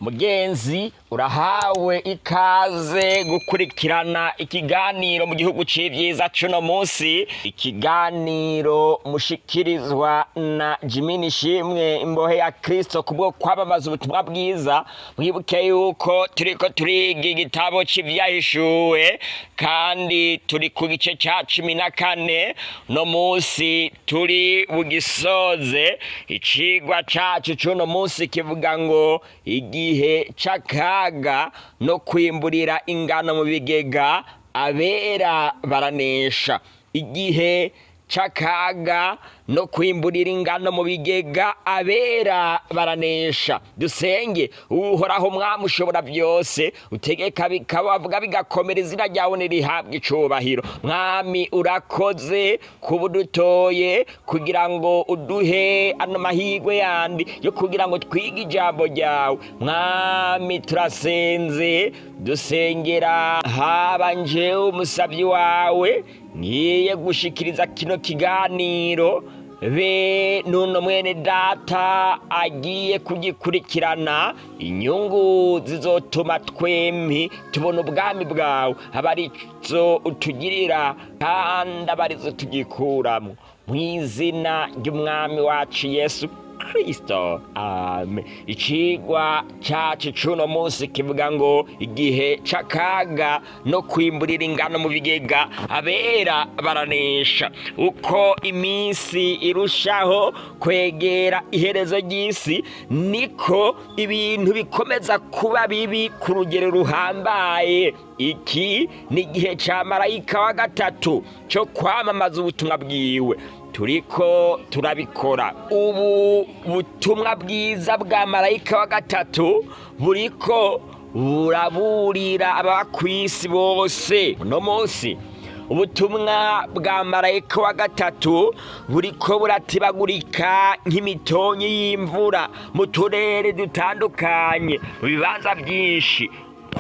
Mugenzi urahawe ikaze gukurikirana ikiganiro mu gihugu c'ivyiza cuno musi, ikiganiro mushikirizwa na Jimmy Nishimwe imbohe ya Kristo kubwo kwamamaza ubutumwa bwiza. Mwibuke yuko turiko turiga igitabo c'ivyahishuwe kandi turi ku gice ca 14. No musi turi bugisoze. Icigwa cacu cuno musi kivuga ngo igihe c'akaga no kwimburira ingano mu bigega abera baranesha. Igihe c'akaga no kwimburira ingano mu bigega abera baranesha. Dusenge. Uhoraho Mwami ushobora byose, utegeka bikabavuga bigakomera, izina ryawe nirihabwe icubahiro. Mwami urakoze kubudutoye kugira ngo uduhe ano mahigwe yandi yo kugira ngo twige ijambo ryawe. Mwami turasenze, dusengera haba njewe umusavyi wawe ngiye gushikiriza kino kiganiro, be nuno mwene data agiye kugikurikirana, inyungu zizotuma twempi tubona ubwami bwawe, abarizo utugirira kandi abarizo tugikuramwo, mw'izina ry'umwami wacu Yesu Kristo, amen. Icigwa cacu cuno musi kivuga ngo igihe c'akaga no kwimburira ingano mu bigega abera baranesha. Uko iminsi irushaho kwegera iherezo ry'isi, niko ibintu bikomeza kuba bibi ku rugero ruhambaye. Iki ni igihe ca marayika wa gatatu co kwamamaza ubutumwa bwiwe. Turiko turabikora. Ubu butumwa bwiza bwa marayika wa gatatu buriko buraburira abakwisi bose. Uno munsi ubutumwa bwa marayika wa gatatu buriko buratibagurika nk'imitonyi y'imvura mu turere dutandukanye, mu bibanza byinshi,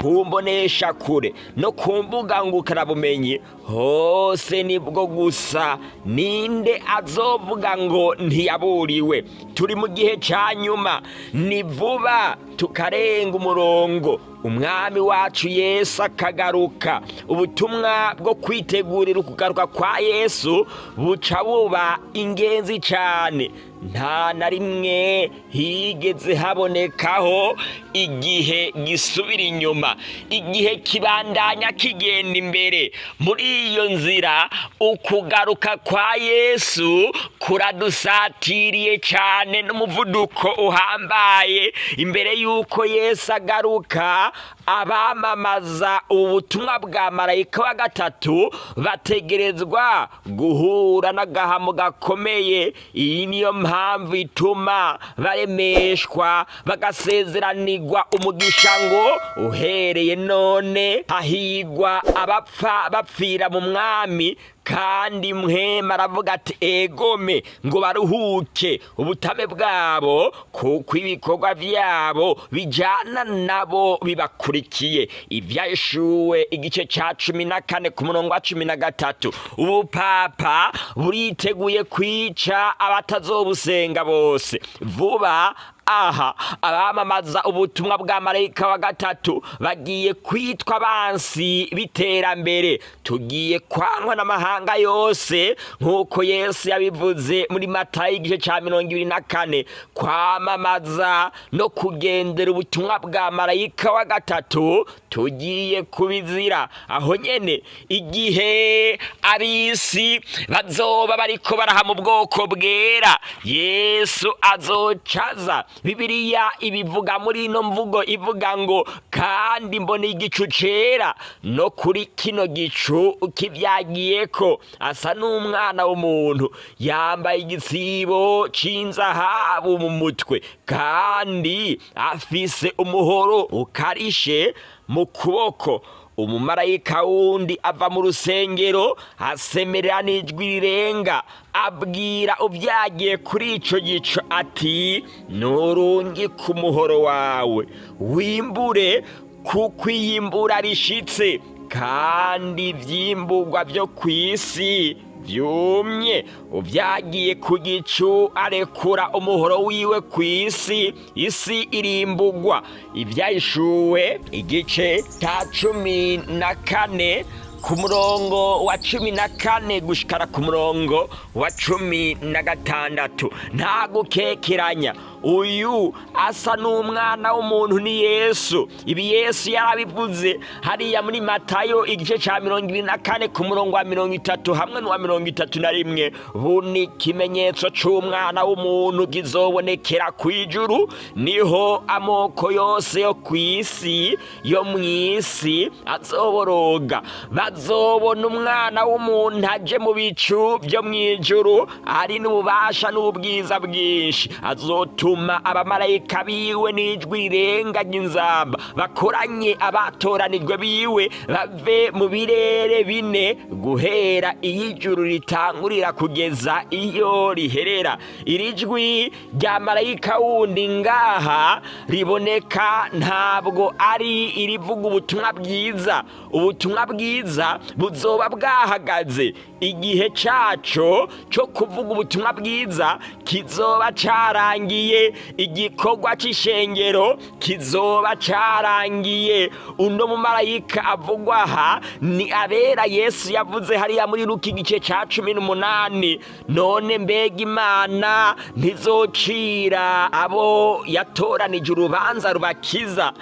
kumbonesha kure no kumbuga ngukarabumenyi hose. Nibwo gusa ninde azovuga ngo ntiyaburiwe? Turi mu gihe ca nyuma, ni vuba tukarenga umurongo umwami wacu Yesu akagaruka. Ubutumwa bwo kwitegurira ukugaruka kwa Yesu buca buba ingenzi cane. Nta na rimwe higeze habonekaho igihe gisubira inyuma, igihe kibandanya kigenda imbere. Muri iyo nzira ukugaruka kwa Yesu kuradusatiriye cane n'umuvuduko uhambaye. Imbere yuko Yesu agaruka, abamamaza ubutumwa bwa marayika wa gatatu bategerezwa guhura n'agahamo gakomeye. Iyi niyo mpamvu ituma baremeshwa bagasezeranirwa umugisha ngo uhereye none hahigwa abapfa bapfira mu mwami, kandi Mpwema aravuga ati egome ngo baruhuke ubutame bwabo, kuko ibikorwa vyabo bijana nabo bibakurikiye. Ivyahishuwe igice ca 14 ku murongo wa 13. Ubupapa buriteguye kwica abatazobusenga bose. Vuba aha abamamaza ubutumwa bwa marayika wa gatatu bagiye kwitwa abansi b'iterambere. Tugiye kwankwa n'amahanga yose nk'uko Yesu yabivuze muri Matayo igice ca 24. Kwamamaza no kugendera ubutumwa bwa marayika wa gatatu tugiye kubizira. Aho nyene igihe abisi bazoba bariko baraha mu bwoko bwera, Yesu azocaza. Bibiliya ibivuga muri ino mvugo ivuga ngo kandi mbona igicu cera, no kuri kino gicu kivyagiyeko asa n'umwana w'umuntu, yambaye igisibo c'inzahabu mu mutwe, kandi afise umuhoro ukarishe mu kuboko. Umumarayika wundi ava mu rusengero asemerera n'ijwi rirenga, abwira uvyagiye kuri ico gico ati nurungi ku muhoro wawe wimbure, kuko iyimbura rishitse, kandi ivyimburwa vyo kw'isi vyumye uvyagiye ku gicu arekura umuhoro wiwe kw'isi, isi irimbugwa. Ivyahishuwe igice ca 14 ku murongo wa 14 gushikara ku murongo wa 16. Nta gukekeranya, uyu asa n'umwana w'umuntu ni Yesu. Ibi Yesu yarabivuze hariya muri Matayo igice ca 24 ku murongo wa 30 hamwe n'uwa 31. Buni ikimenyetso c'umwana w'umuntu kizobonekera kw'ijuru, niho amoko yose yo kw'isi yo mw'isi azoboroga. Bazobona umwana w'umuntu aje mu bicu vyo mw'ijuru, ari n'ububasha n'ubwiza bwinshi. Azotuma abamarayika biwe n'ijwi rirenga ry'inzamba bakoranye abatoranijwe biwe bave mu birere bine, guhera iyo ijuru ritangurira kugeza iyo riherera. Iri jwi rya marayika wundi ngaha riboneka ntabwo ari irivuga ubutumwa bwiza. Ubutumwa bwiza buzoba bwahagaze. Igihe caco co kuvuga ubutumwa bwiza kizoba carangiye. Igikorwa c'ishengero kizoba carangiye. Uno mumarayika avugwa aha ni abera Yesu yavuze hariya muri Luka igice ca 18. None mbega Imana ntizocira abo yatoranije urubanza rubakiza,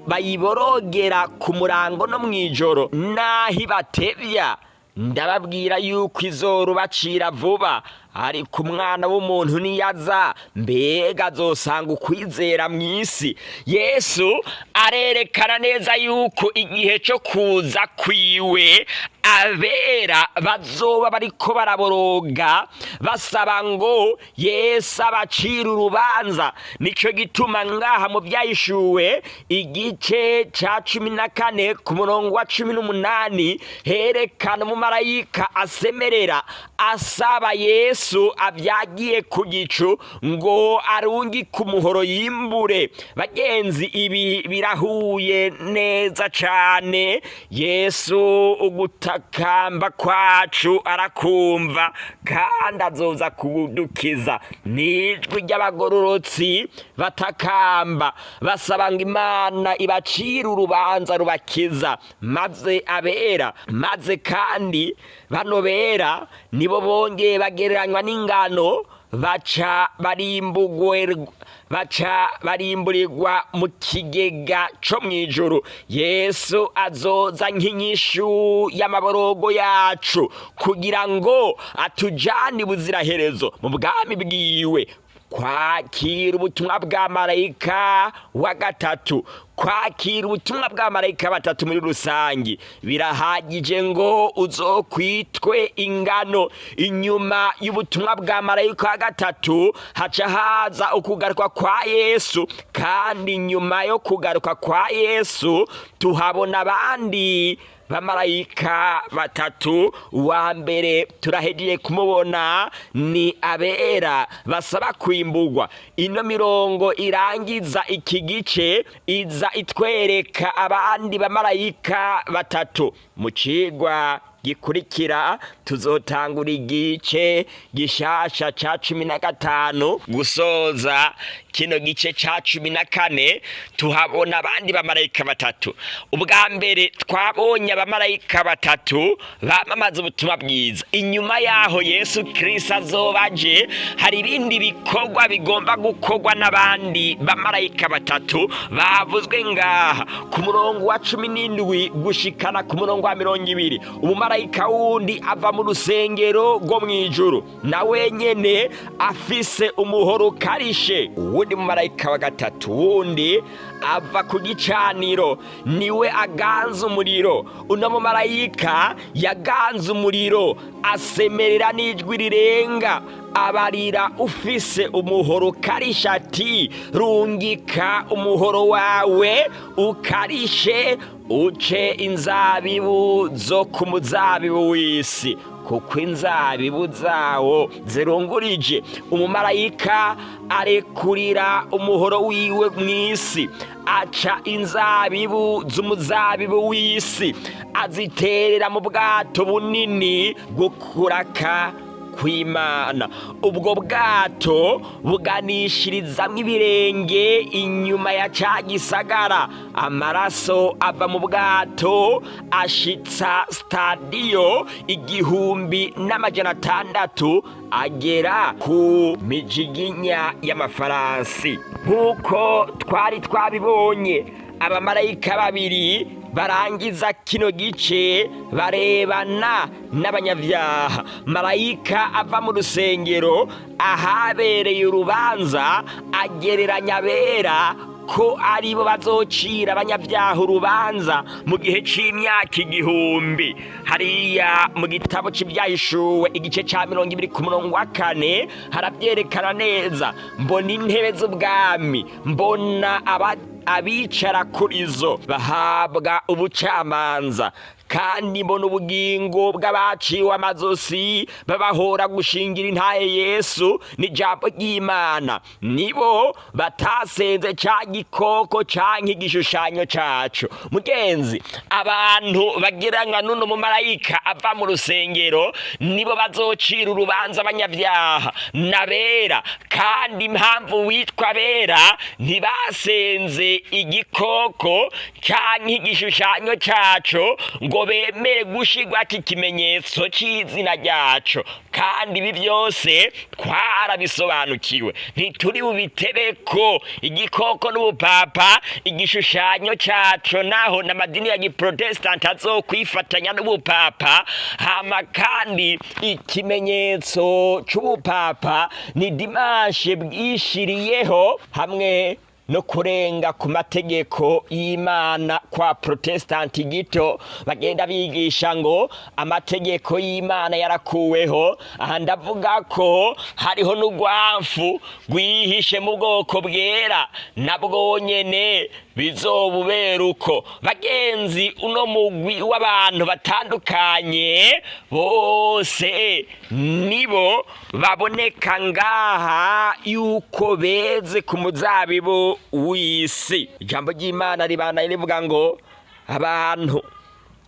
bayiborogera ku murango no mw'ijoro? Naho ibatevya, ndababwira yuko izorubacira vuba. Ariko umwana w'umuntu niyaza, mbega azosanga ukwizera mw'isi? Yesu arerekana neza yuko igihe cyo kuza kwiwe abera bazoba bariko baraboroga basaba ngo Yesu abacire urubanza. Nico gituma ngaha mu Vyahishuwe igice ca 14 ku murongo wa 18 herekana umumarayika asemerera asaba Yesu avyagiye ku gicu ngo arungi ku muhoro yimbure. Bagenzi, ibi birahuye neza cane. Yesu ugutakamba kwacu arakumva kandi azoza kudukiza. Nijwi ry'abagororotsi batakamba basaba ngo Imana ibacire urubanza rubakiza, maze abera, maze kandi bano bera nibo bongeye bagereranywa n'ingano, baca barimburirwa mu kigega co mw'ijuru. Yesu azoza nk'inyishu y'amaborogo yacu kugira ngo atujane ibuziraherezo mu bwami bwiwe. Kwakira ubutumwa bwa marayika wa gatatu, kwakira ubutumwa bwa marayika batatu muri rusangi birahagije ngo uzokwitwe ingano. Inyuma y'ubutumwa bwa marayika wa gatatu haca haza ukugaruka kwa Yesu, kandi nyuma yo kugaruka kwa Yesu tuhabona abandi bamarayika batatu. Uwa mbere turahejeje kumubona ni abera basaba kwimburwa. Ino mirongo irangiza iki gice iza itwereka abandi bamarayika batatu. Mu cigwa gikurikira tuzotangura igice gishasha ca 15 gusoza kino gice ca 14. Tuhabona abandi bamarayika batatu. Ubwa mbere twabonye abamarayika batatu bamamaza ubutumwa bwiza. Inyuma yaho Yesu Kristo azobaje, hari ibindi bikorwa bigomba gukorwa n'abandi bamarayika batatu bavuzwe ngaha ku murongo wa 17 gushikana ku murongo wa 20. Umumarayika wundi ava mu rusengero rwo mw'ijuru, na wenyene afise umuhoro ukarishe. Uwundi mumarayika wa gatatu wundi ava ku gicaniro, niwe aganza umuriro. Uno mumarayika yaganza umuriro asemerera n'ijwi rirenga, abarira ufise umuhoro ukarisha ati, rungika umuhoro wawe ukarishe uce inzabibu zo ku muzabibu w'isi. kuko inzabibu zawo zirungurije. Umumarayika arekurira umuhoro wiwe mw'isi, aca inzabibu z'umuzabibu w'isi aziterera mu bwato bunini bwo kuraka kw'Imana. Ubwo bwato buganishirizamwo ibirenge inyuma ya ca gisagara. Amaraso ava mu bwato ashitsa stadiyo 1,600 agera ku mijiginya y'amafaransi. Nk'uko twari twabibonye, abamarayika babiri barangiza kino gice barebana n'abanyavyaha. Marayika ava mu rusengero ahabereye urubanza agereranya abera ko aribo bazocira abanyavyaha urubanza mu gihe c'imyaka 1000. Hariya mu gitabo c'Ivyahishuwe igice ca 20:4 haravyerekana neza. Mbona intebe z'ubwami, mbona abicara kuri zo bahabwa ubucamanza, kandi mbona ubugingo bw'abaciwe amazosi babahora gushingira intahe Yesu n'ijambo ry'Imana. Nibo batasenze ca gikoko canke igishushanyo caco. Mugenzi, abantu bagereranywa n'uno mumarayika ava mu rusengero nibo bazocira urubanza abanyavyaha n'abera, kandi impamvu witwa abera ntibasenze igikoko canke igishushanyo caco ngo bemere gushirwako ikimenyetso c'izina ryaco. Kandi ibi byose twarabisobanukiwe, ntituri bubitebeko. Igikoko n'ubupapa, igishushanyo caco naho n'amadini ya giprotestanti azokwifatanya n'ubupapa. Hama kandi ikimenyetso c'ubupapa ni dimanche bwishiriyeho hamwe no kurenga ku mategeko y'Imana kwa protestanti gito. Bagenda bigisha ngo amategeko y'Imana yarakuweho. Aha ndavuga ko hariho n'urwamfu rwihishe mu bwoko bwera, nabwo nyene bizobubera uko. Bagenzi, uno mugwi w'abantu batandukanye bose nibo baboneka ngaha yuko beze ku muzabibu w'isi. Ijambo ry'Imana ribana rivuga ngo abantu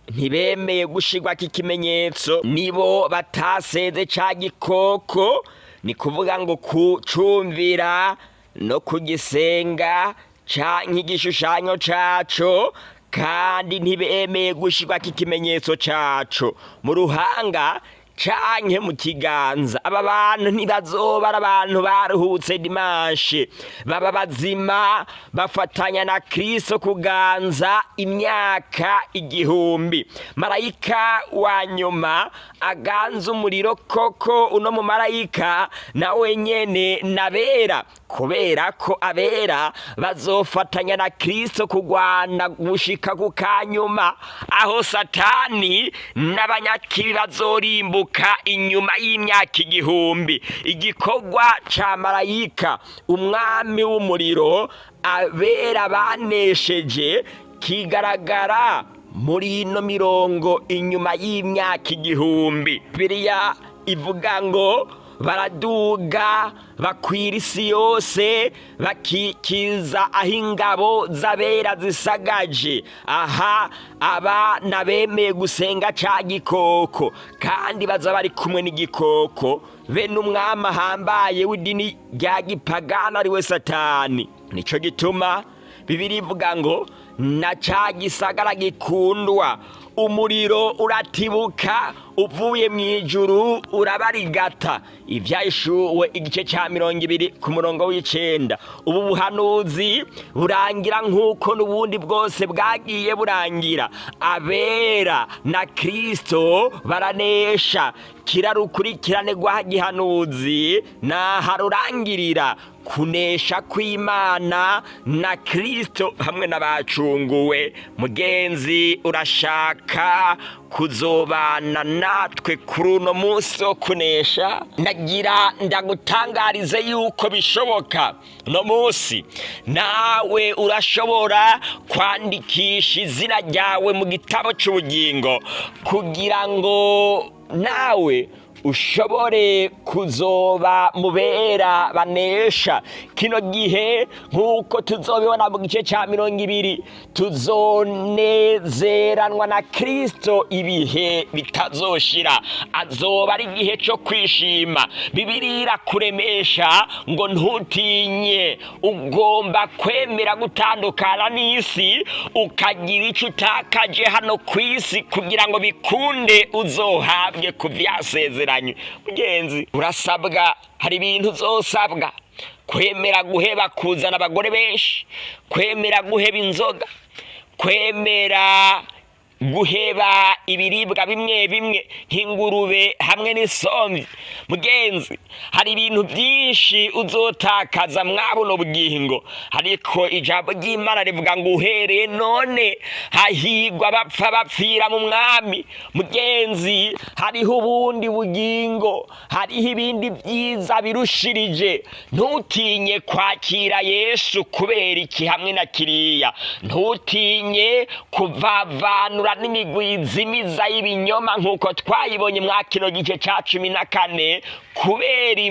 ntibemeye gushirwako ikimenyetso nibo batasenze ca gikoko, ni kuvuga ngo kucumvira no kugisenga canke igishushanyo caco, kandi ntibemeye gushirwako ikimenyetso caco mu ruhanga canke mu kiganza. Aba bantu ntibazoba ari abantu baruhutse dimanche, baba bazima bafatanya na Kristo kuganza imyaka 1000. Marayika wa nyuma aganza umuriro koko. Uno mu marayika nawe nyene nabera, kubera ko abera bazofatanya na Kristo kugwana gushika ku kanyuma, aho Satani n'abanyakibi bazorimbuka inyuma y'imyaka 1000. Igikorwa ca marayika umwami w'umuriro abera banesheje kigaragara muri ino mirongo inyuma y'imyaka 1000. Bibiliya ivuga ngo baraduga bakwira isi yose, bakikiza aho ingabo z'abera zisagaje. Aha abana bemeye gusenga ca gikoko, kandi baza bari kumwe n'igikoko, be n'umwami ahambaye w'idini rya gipagana ariwe Satani. Nico gituma Bibiliya ivuga ngo na ca gisagara gikundwa umuriro uratibuka uvuye mw'ijuru urabarigata. Ivyahishuwe igice ca 20:9. Ubu buhanuzi burangira nk'uko n'ubundi bwose bwagiye burangira. Abera na Kristo baranesha. Kirarukurikirane rwa gihanuzi naharurangirira kunesha kw'Imana na Kristo hamwe n'abacunguwe. Mugenzi, urashaka kuzobana natwe kuri uno munsi wo kunesha? Nagira ndagutangarize yuko bishoboka. No munsi nawe urashobora kwandikisha izina ryawe mu gitabo c'ubugingo kugira ngo nawe ushobore kuzoba mubera banesha. Kino gihe nk'uko tuzobibona mu gice cya 20, tuzonezeranwa na Kristo ibihe bitazoshira. Azoba ari igihe cyo kwishima. Bibiliya irakuremesha ngo ntutinye, ugomba kwemera gutandukana n'isi, ukagira icyo utakaje hano ku isi kugira ngo bikunde uzohabwe ku vyasezeranye. Mugenzi, urasabwa, hari ibintu uzosabwa: kwemera guheba kuzana abagore benshi, kwemera guheba inzoga, kwemera guheba ibiribwa bimwe bimwe nk'ingurube hamwe n'isombe. Mugenzi, hari ibintu byinshi uzotakaza mwabuno bugingo, ariko ijambo ry'Imana rivuga ngo uhereye none hahigwa bapfa bapfira mu mwami. Mugenzi, hariho ubundi bugingo, hariho ibindi byiza birushirije. Ntutinye kwakira Yesu kubera iki hamwe na kiriya. Ntutinye kuvavanura n'imigwi izimiza y'ibinyoma nk'uko twayibonye mwa kino gice cya 14 kubera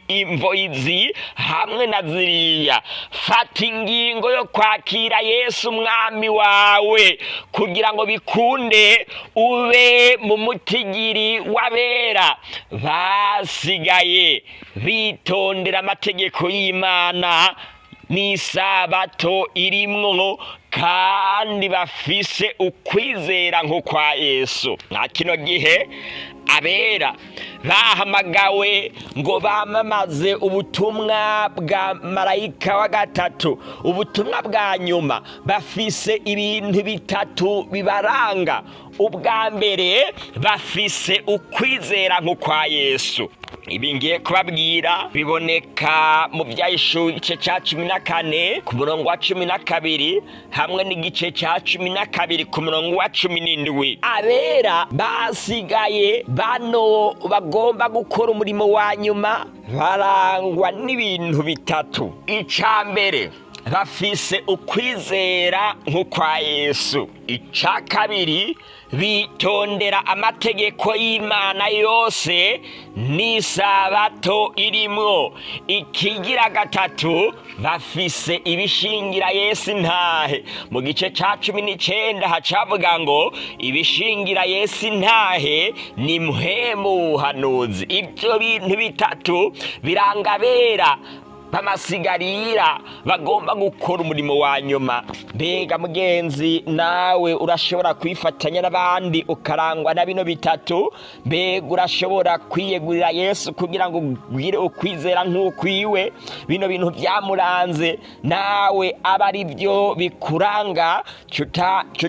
imvo izi hamwe na ziriya. Fata ingingo yo kwakira Yesu umwami wawe kugira ngo bikunde ube mu mutigiri w'abera basigaye bitondera amategeko y'Imana n'isabato irimwo kandi bafise ukwizera nko kwa Yesu. Nka kino gihe abera bahamagawe ngo bamamaze ubutumwa bwa marayika wa gatatu, ubutumwa bwa nyuma. Bafise ibintu bitatu bibaranga. Ubwa mbere, bafise ukwizera nko kwa Yesu. Ibi ngiye kubabwira biboneka mu Vyahishuriwe igice cya 14 ku murongo wa 12 hamwe n'igice cya 12 ku murongo wa 17. Abera basigaye bano bagomba gukora umurimo wa nyuma barangwa n'ibintu bitatu. Icya mbere, bafise ukwizera nko kwa Yesu. Icya kabiri, bitondera amategeko y'Imana yose n'isabato irimwo. Ikigira gatatu, bafise ibishingira Yesu intahe. Mu gice cya 19 hacavuga ngo ibishingira Yesu intahe ni mpwemu w'ubuhanuzi. Ibyo bintu bitatu biranga abera bamasigarira bagomba gukora umurimo wa nyuma. Mbega mugenzi, nawe urashobora kwifatanya n'abandi ukarangwa na bino bitatu? Mbega urashobora kwiyegurira Yesu kugira ngo ugire ukwizera nk'ukwiwe? Bino bintu byamuranze nawe aba ari byo bikuranga.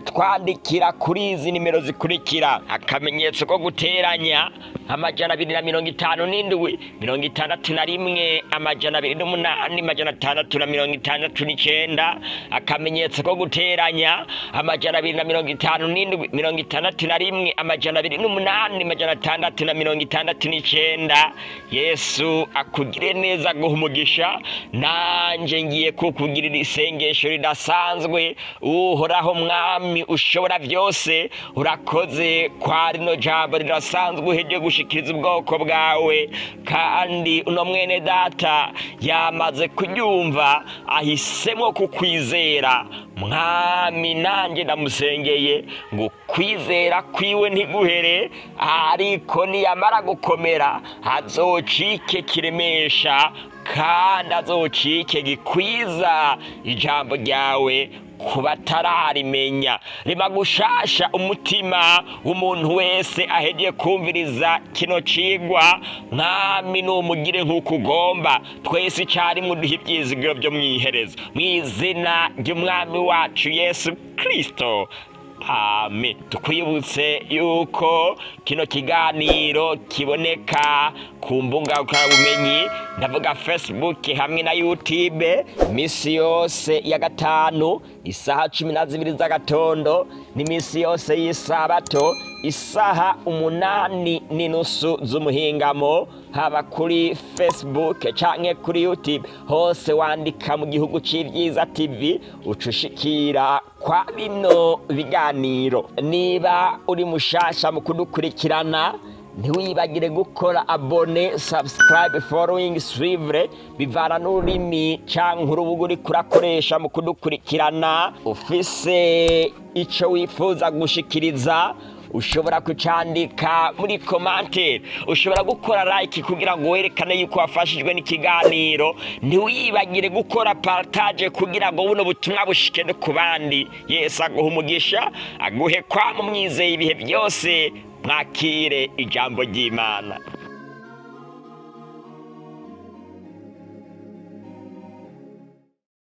Twandikira kuri izi nimero zikurikira: akamenyetso ko guteranya 257 61 208 669, akamenyetso ko guteranya 257 61 208 669. Yesu akugire neza, guha umugisha. Nanje ngiye kukugirira isengesho ridasanzwe. Uhoraho mwami ushobora byose, urakoze kwa rino jambo ridasanzwe uheje gushikiriza ubwoko bwawe, kandi uno mwene data yamaze kunyumva, ahisemo kukwizera. Mwami, nanjye ndamusengeye ngo kwizera kwiwe ntiguhere, ariko niyamara gukomera azocike kiremesha, kandi azocike gikwiza ijambo ryawe kuba tararimenya. Rema gushasha umutima w'umuntu wese aheje kumviriza kino cigwa. Mwami, numugire nk'uko ugomba. Twese icyarimwe uduhe ibyizigiro byo mwiherezo, mu izina ry'umwami wacu Yesu Kristo. Amen. Tukwibutse yuko kino kiganiro kiboneka ku mbuga bumenyi, ndavuga Facebook hamwe na YouTube, misi yose ya gatanu isaha 12 z'agatondo, n'imisi yose y'isabato isaha 8:30 z'umuhingamo, haba kuri Facebook canke kuri YouTube. Hose wandika mu gihugu c'ivyiza TV ucushikira kwa bino biganiro. Niba uri mushasha mu kudukurikirana, ntiwibagire gukora abone, subscribe, following, suivre bivana n'ururimi canke urubuga uriko urakoresha mu kudukurikirana. Ufise ico wifuza gushikiriza ushobora kucandika muri commentaire, ushobora gukora like kugira ngo werekane yuko wafashijwe n'ikiganiro. Ntiwibagire gukora partage kugira ngo buno butumwa bushike no ku bandi. Yesu aguhe umugisha, aguhe kwama mwizeye ibihe byose. Mwakire ijambo ry'Imana.